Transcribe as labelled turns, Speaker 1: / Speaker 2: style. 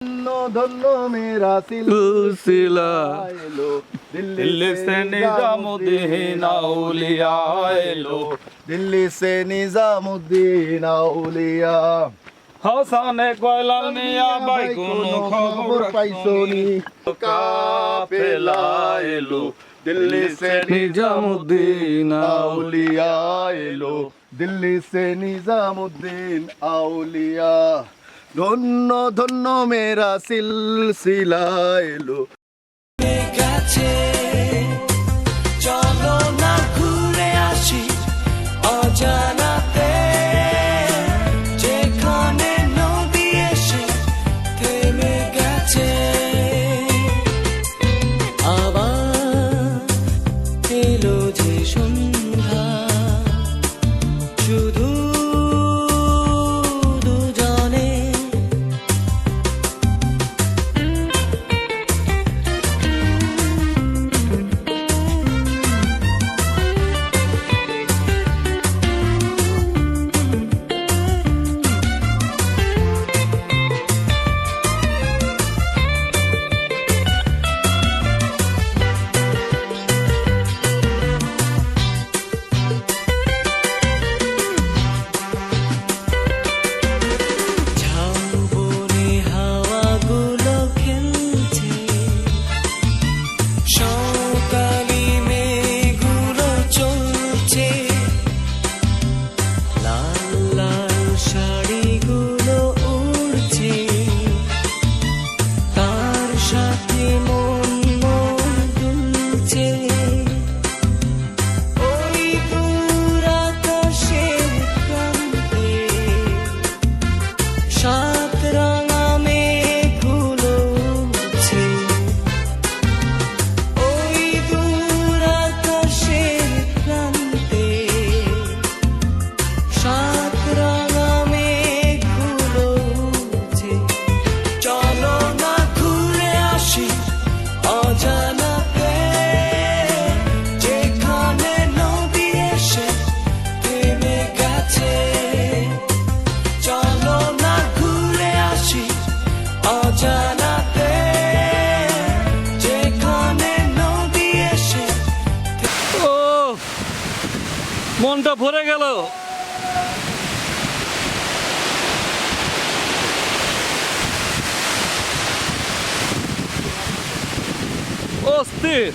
Speaker 1: ধন্য মেরা
Speaker 2: सिलसिला
Speaker 1: এলো
Speaker 2: दिल्ली से निजामुद्दीन औलिया एलो
Speaker 1: दिल्ली से निजामुद्दीन औलिया
Speaker 2: হাসানে কয়লাল মিয়া ভাই কোনো খবর পাইছনি
Speaker 1: কাফেলা এলো दिल्ली से
Speaker 2: নিজামুদ্দিন
Speaker 1: औलिया एलो दिल्ली से निजामुद्दीन औलिया ধন্য ধন্য মেরা সিলসিলা এলো
Speaker 3: কাছে চলো না ঘুরে আসি অজানাতে যেখানে নদী এসে থেমে গেছে আবার এলো যে সন্ধ্যা শুধু দুজনে ঝাউবনে হাওয়াগুলো খেলছে সকালি মেঘগুলো চলছে লাল লাল শাড়িগুলো উড়ছে তার সাথে মন মন দুলছে ওই দূর আকাশের প্রান্তে সাত রাঙা মেঘগুলো উড়ছে ওই দূর আকাশের প্রান্তে সাত রাঙা মেঘগুলো উড়ছে চলো না ঘুরে আসি অজানাতে যেখানে নদী এসে থেমে গেছে চলো না ঘুরে আসি অজানাতে যেখানে নদী এসে
Speaker 2: ও মনটা ভরে গেল অস্থির